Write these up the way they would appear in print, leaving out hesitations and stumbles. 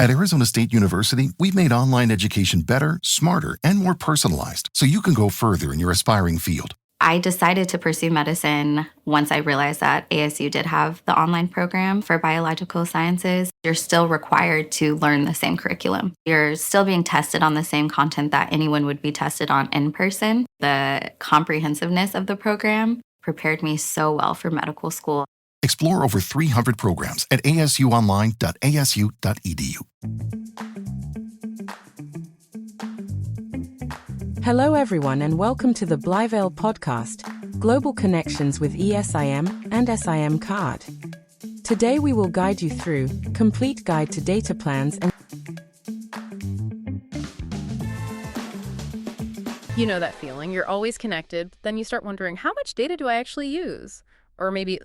At Arizona State University, we've made online education better, smarter, and more personalized so you can go further in your aspiring field. I decided to pursue medicine once I realized that ASU did have the online program for biological sciences. You're still required to learn the same curriculum. You're still being tested on the same content that anyone would be tested on in person. The comprehensiveness of the program prepared me so well for medical school. Explore over 300 programs at asuonline.asu.edu. Hello everyone and welcome to the Blyvale podcast, Global Connections with ESIM and SIM Card. Today we will guide you through Complete Guide to Data Plans and... You know that feeling, you're always connected, then you start wondering, how much data do I actually use? Or maybe,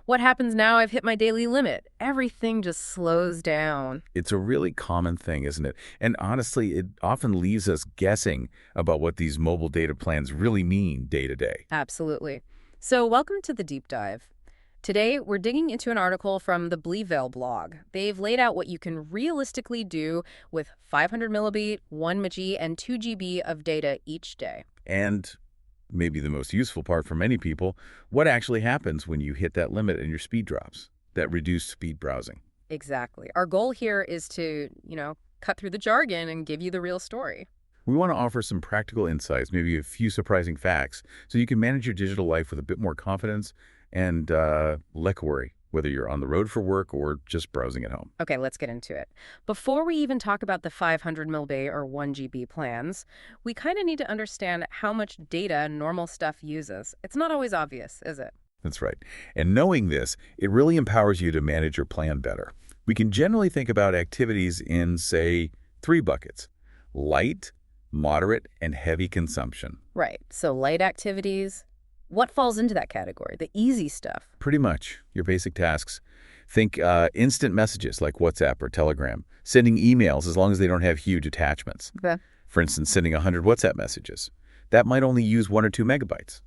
what happens now I've hit my daily limit? Everything just slows down. It's a really common thing, isn't it? And honestly, it often leaves us guessing about what these mobile data plans really mean day to day. Absolutely. So welcome to the deep dive. Today, we're digging into an article from the Blyvale blog. They've laid out what you can realistically do with 500 millibit, 1 MB, and 2 GB of data each day. And maybe the most useful part for many people, what actually happens when you hit that limit and your speed drops, that reduced speed browsing. Exactly. Our goal here is to, cut through the jargon and give you the real story. We want to offer some practical insights, maybe a few surprising facts, so you can manage your digital life with a bit more confidence and less worry, whether you're on the road for work or just browsing at home. Okay, let's get into it. Before we even talk about the 500 millibit or 1 GB plans, we kind of need to understand how much data normal stuff uses. It's not always obvious, is it? That's right. And knowing this, it really empowers you to manage your plan better. We can generally think about activities in, say, 3 buckets: light, moderate, and heavy consumption. Right. So light activities. What falls into that category? The easy stuff. Pretty much. Your basic tasks. Think instant messages like WhatsApp or Telegram. Sending emails as long as they don't have huge attachments. Okay. For instance, sending 100 WhatsApp messages. That might only use 1 or 2 megabytes.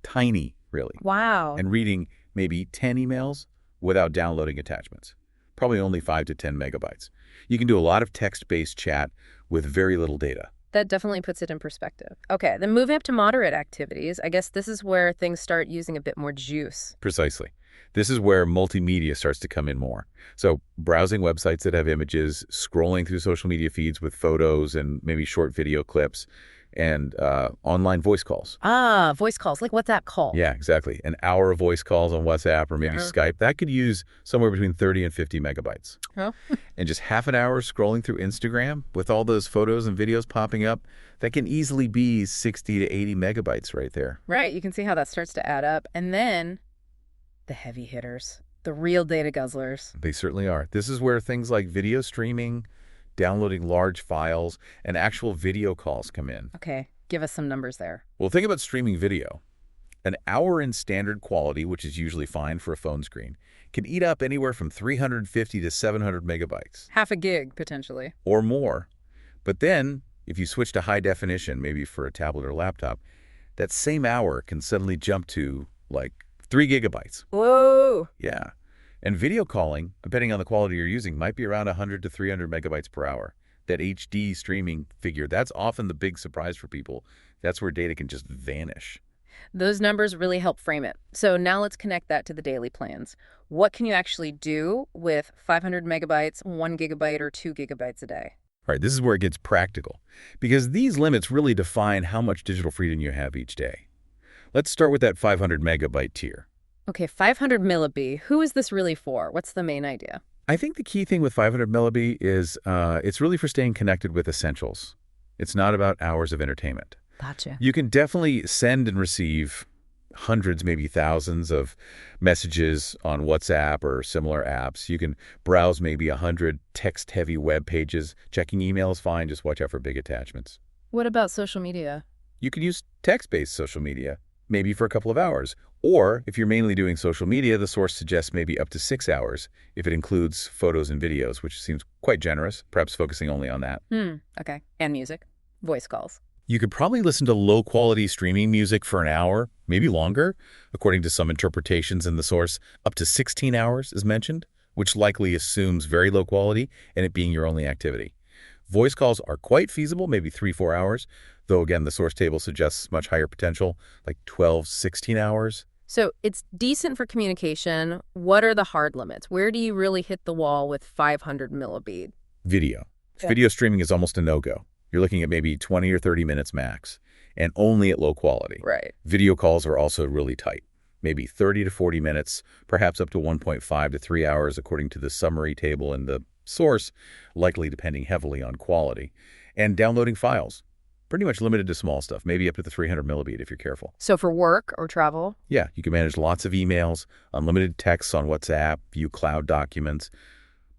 Tiny, really. Wow. And reading maybe 10 emails without downloading attachments. Probably only 5 to 10 megabytes. You can do a lot of text-based chat with very little data. That definitely puts it in perspective. Okay, then moving up to moderate activities, I guess this is where things start using a bit more juice. Precisely. This is where multimedia starts to come in more. So browsing websites that have images, scrolling through social media feeds with photos and maybe short video clips, and online voice calls. Ah, voice calls, like WhatsApp call. Yeah, exactly. An hour of voice calls on WhatsApp or maybe Skype. That could use somewhere between 30 and 50 megabytes. Oh. And just half an hour scrolling through Instagram with all those photos and videos popping up, that can easily be 60 to 80 megabytes right there. Right, you can see how that starts to add up. And then the heavy hitters, the real data guzzlers. They certainly are. This is where things like video streaming, downloading large files, and actual video calls come in. Okay, give us some numbers there. Well, think about streaming video. An hour in standard quality, which is usually fine for a phone screen, can eat up anywhere from 350 to 700 megabytes. Half a gig, potentially. Or more. But then, if you switch to high definition, maybe for a tablet or laptop, that same hour can suddenly jump to, like, 3 gigabytes. Whoa! Yeah. And video calling, depending on the quality you're using, might be around 100 to 300 megabytes per hour. That HD streaming figure, that's often the big surprise for people. That's where data can just vanish. Those numbers really help frame it. So now let's connect that to the daily plans. What can you actually do with 500 megabytes, 1 gigabyte, or 2 gigabytes a day? All right, this is where it gets practical, because these limits really define how much digital freedom you have each day. Let's start with that 500 megabyte tier. Okay, 500 millibit. Who is this really for? What's the main idea? I think the key thing with 500 millibit is it's really for staying connected with essentials. It's not about hours of entertainment. Gotcha. You can definitely send and receive hundreds, maybe thousands of messages on WhatsApp or similar apps. You can browse maybe 100 text-heavy web pages. Checking email is fine. Just watch out for big attachments. What about social media? You can use text-based social media, maybe for a couple of hours. Or if you're mainly doing social media, the source suggests maybe up to 6 hours if it includes photos and videos, which seems quite generous, perhaps focusing only on that. Okay. And music, voice calls. You could probably listen to low-quality streaming music for an hour, maybe longer, according to some interpretations in the source. Up to 16 hours is mentioned. which likely assumes very low quality and it being your only activity. Voice calls are quite feasible, maybe 3-4 hours, though again, the source table suggests much higher potential, like 12-16 hours. So it's decent for communication. What are the hard limits? Where do you really hit the wall with 500 millibit? Video. Okay. Video streaming is almost a no-go. You're looking at maybe 20 or 30 minutes max, and only at low quality. Right. Video calls are also really tight, maybe 30 to 40 minutes, perhaps up to 1.5 to 3 hours according to the summary table in the source, likely depending heavily on quality. And downloading files, pretty much limited to small stuff, maybe up to the 300 millibit if you're careful. So for work or travel? Yeah, you can manage lots of emails, unlimited texts on WhatsApp, view cloud documents,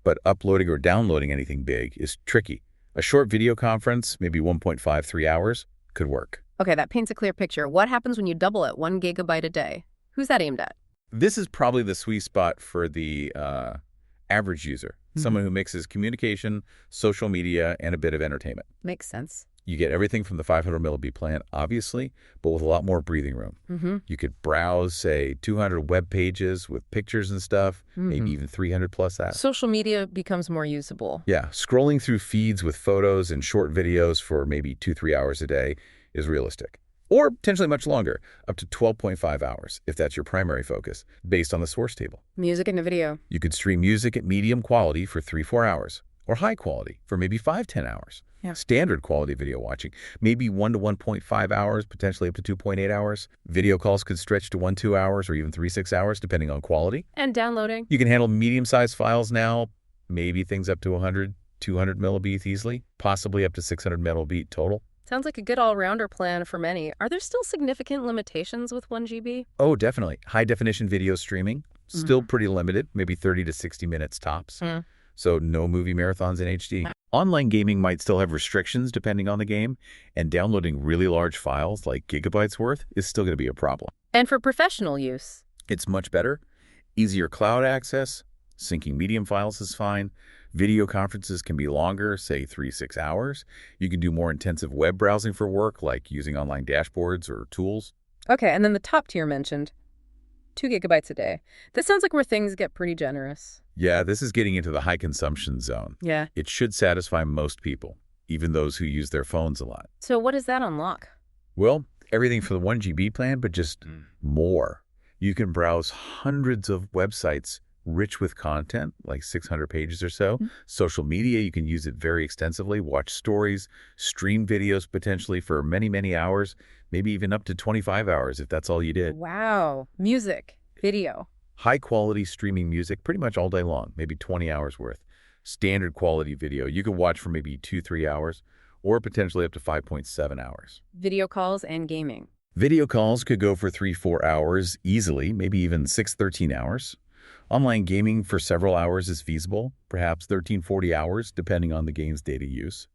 but uploading or downloading anything big is tricky. A short video conference, maybe 1.5-3 hours, could work. Okay, that paints a clear picture. What happens when you double it, 1 gigabyte a day? Who's that aimed at? This is probably the sweet spot for the average user, someone who mixes communication, social media, and a bit of entertainment. Makes sense. You get everything from the 500 millibit plan, obviously, but with a lot more breathing room. You could browse, say, 200 web pages with pictures and stuff, maybe even 300 plus that. Social media becomes more usable. Yeah, scrolling through feeds with photos and short videos for maybe 2-3 hours a day is realistic. Or potentially much longer, up to 12.5 hours, if that's your primary focus, based on the source table. Music and a video. You could stream music at medium quality for 3-4 hours, or high quality for maybe 5-10 hours. Yeah. Standard quality video watching, maybe 1 to 1.5 hours, potentially up to 2.8 hours. Video calls could stretch to 1-2 hours or even 3-6 hours, depending on quality. And downloading. You can handle medium-sized files now, maybe things up to 100, 200 millibits easily, possibly up to 600 millibit total. Sounds like a good all-rounder plan for many. Are there still significant limitations with 1 GB? Oh, definitely. High-definition video streaming, still pretty limited, maybe 30 to 60 minutes tops. So no movie marathons in HD. Online gaming might still have restrictions depending on the game, and downloading really large files like gigabytes worth is still going to be a problem. And for professional use? It's much better. Easier cloud access. Syncing medium files is fine. Video conferences can be longer, say 3-6 hours. You can do more intensive web browsing for work, like using online dashboards or tools. Okay, and then the top tier mentioned, 2 gigabytes a day. This sounds like where things get pretty generous. Yeah, this is getting into the high consumption zone. Yeah. It should satisfy most people, even those who use their phones a lot. So what does that unlock? Well, everything for the 1 GB plan, but just more. You can browse hundreds of websites rich with content, like 600 pages or so. Social media, you can use it very extensively, watch stories, stream videos potentially for many, many hours, maybe even up to 25 hours if that's all you did. Wow. Music, video. High quality streaming music pretty much all day long, maybe 20 hours worth. Standard quality video, you could watch for maybe 2-3 hours or potentially up to 5.7 hours. Video calls and gaming. Video calls could go for 3-4 hours easily, maybe even 6-13 hours. Online gaming for several hours is feasible, perhaps 13-40 hours, depending on the game's data use.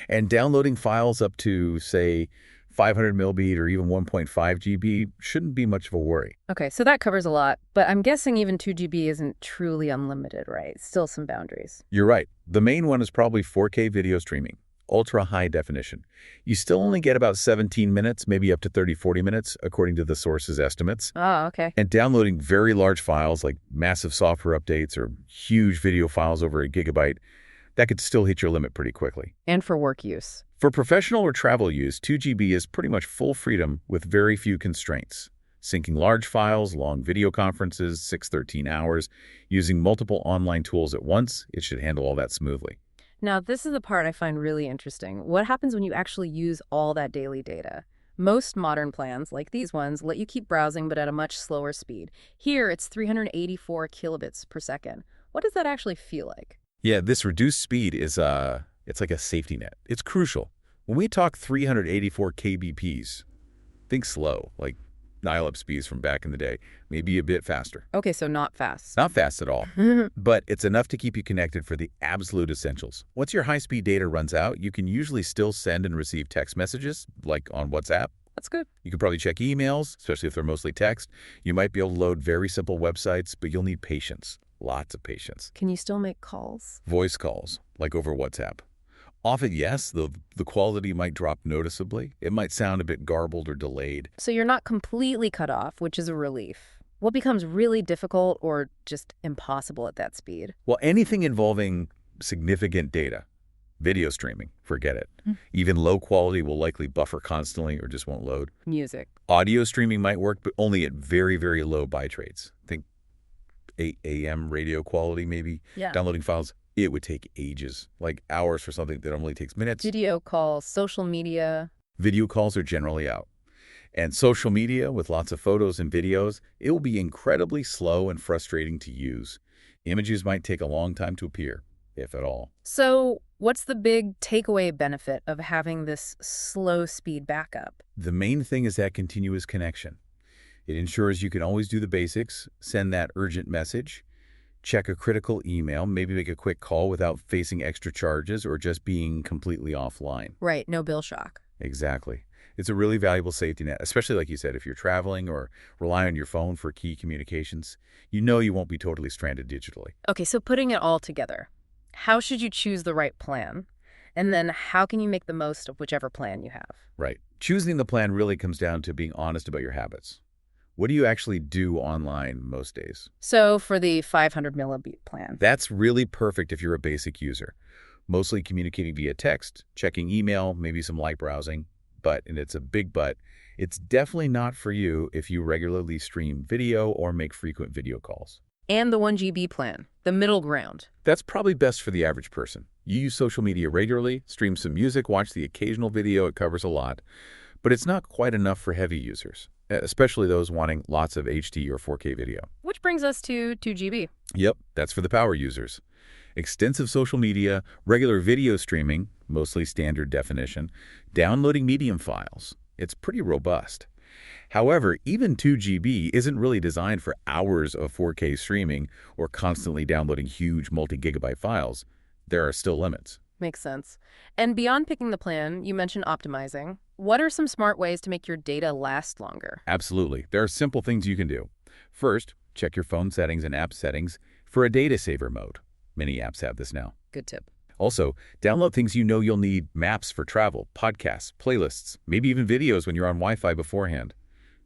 And downloading files up to, say, 500 millibit or even 1.5 GB shouldn't be much of a worry. Okay, so that covers a lot, but I'm guessing even 2 GB isn't truly unlimited, right? Still some boundaries. You're right. The main one is probably 4K video streaming, ultra high definition. You still only get about 17 minutes, maybe up to 30-40 minutes, according to the source's estimates. Oh, okay. And downloading very large files like massive software updates or huge video files over a gigabyte, that could still hit your limit pretty quickly. And for work use. For professional or travel use, 2 GB is pretty much full freedom with very few constraints. Syncing large files, long video conferences, 6-13 hours, using multiple online tools at once, it should handle all that smoothly. Now, this is the part I find really interesting. What happens when you actually use all that daily data? Most modern plans, like these ones, let you keep browsing but at a much slower speed. Here, it's 384 kilobits per second. What does that actually feel like? Yeah, this reduced speed is it's like a safety net. It's crucial. When we talk 384 kbps, think slow, like dial-up speeds from back in the day, maybe a bit faster. Okay, so not fast. Not fast at all, but it's enough to keep you connected for the absolute essentials. Once your high-speed data runs out, you can usually still send and receive text messages, like on WhatsApp. That's good. You can probably check emails, especially if they're mostly text. You might be able to load very simple websites, but you'll need patience. Lots of patience. Can you still make calls? Voice calls, like over WhatsApp. Often, yes, the quality might drop noticeably. It might sound a bit garbled or delayed. So you're not completely cut off, which is a relief. What becomes really difficult or just impossible at that speed? Well, anything involving significant data, video streaming, forget it. Even low quality will likely buffer constantly or just won't load. Music. Audio streaming might work, but only at very, very low byte rates. Think 8 AM radio quality maybe. Yeah. Downloading files, it would take ages, like hours for something that only takes minutes. Video calls, social media. Video calls are generally out. And social media with lots of photos and videos, it will be incredibly slow and frustrating to use. Images might take a long time to appear, if at all. So what's the big takeaway benefit of having this slow speed backup? The main thing is that continuous connection. It ensures you can always do the basics, send that urgent message, check a critical email, maybe make a quick call without facing extra charges or just being completely offline. Right, no bill shock. Exactly. It's a really valuable safety net, especially like you said, if you're traveling or rely on your phone for key communications. You know you won't be totally stranded digitally. Okay, so putting it all together, how should you choose the right plan? And then how can you make the most of whichever plan you have? Right. Choosing the plan really comes down to being honest about your habits. What do you actually do online most days? So for the 500 millibeat plan. That's really perfect if you're a basic user. Mostly communicating via text, checking email, maybe some light browsing. But, and it's a big but, it's definitely not for you if you regularly stream video or make frequent video calls. And the 1 GB plan, the middle ground. That's probably best for the average person. You use social media regularly, stream some music, watch the occasional video, it covers a lot. But it's not quite enough for heavy users, especially those wanting lots of HD or 4K video. Which brings us to 2 GB. Yep, that's for the power users. Extensive social media, regular video streaming, mostly standard definition, downloading medium files. It's pretty robust. However, even 2 GB isn't really designed for hours of 4K streaming or constantly downloading huge multi-gigabyte files. There are still limits. Makes sense. And beyond picking the plan, you mentioned optimizing. What are some smart ways to make your data last longer? Absolutely. There are simple things you can do. First, check your phone settings and app settings for a data saver mode. Many apps have this now. Good tip. Also, download things you know you'll need: maps for travel, podcasts, playlists, maybe even videos when you're on Wi-Fi beforehand.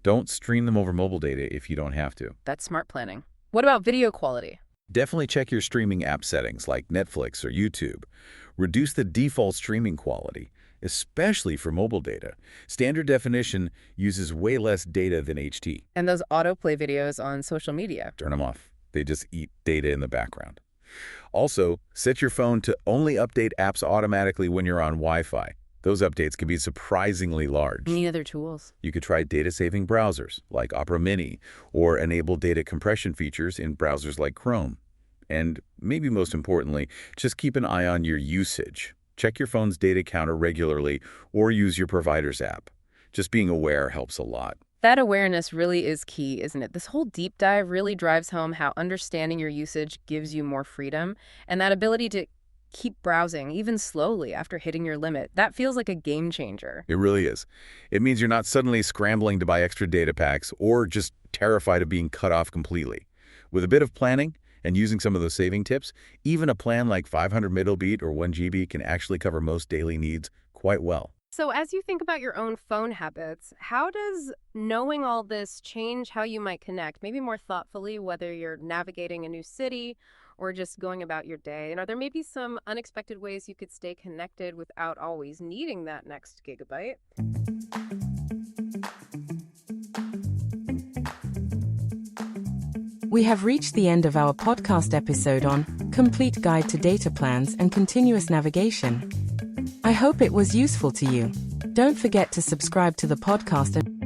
Don't stream them over mobile data if you don't have to. That's smart planning. What about video quality? Definitely check your streaming app settings like Netflix or YouTube. Reduce the default streaming quality, especially for mobile data. Standard definition uses way less data than HD. And those autoplay videos on social media. Turn them off. They just eat data in the background. Also, set your phone to only update apps automatically when you're on Wi-Fi. Those updates can be surprisingly large. Any other tools? You could try data-saving browsers like Opera Mini or enable data compression features in browsers like Chrome. And maybe most importantly, just keep an eye on your usage. Check your phone's data counter regularly or use your provider's app. Just being aware helps a lot. That awareness really is key, isn't it? This whole deep dive really drives home how understanding your usage gives you more freedom, and that ability to keep browsing, even slowly, after hitting your limit. That feels like a game changer. It really is. It means you're not suddenly scrambling to buy extra data packs or just terrified of being cut off completely. With a bit of planning and using some of those saving tips, even a plan like 500 millibeat or 1 GB can actually cover most daily needs quite well. So as you think about your own phone habits, how does knowing all this change how you might connect, maybe more thoughtfully, whether you're navigating a new city or just going about your day? And are there maybe some unexpected ways you could stay connected without always needing that next gigabyte? We have reached the end of our podcast episode on Complete Guide to Data Plans and Continuous Navigation. I hope it was useful to you. Don't forget to subscribe to the podcast and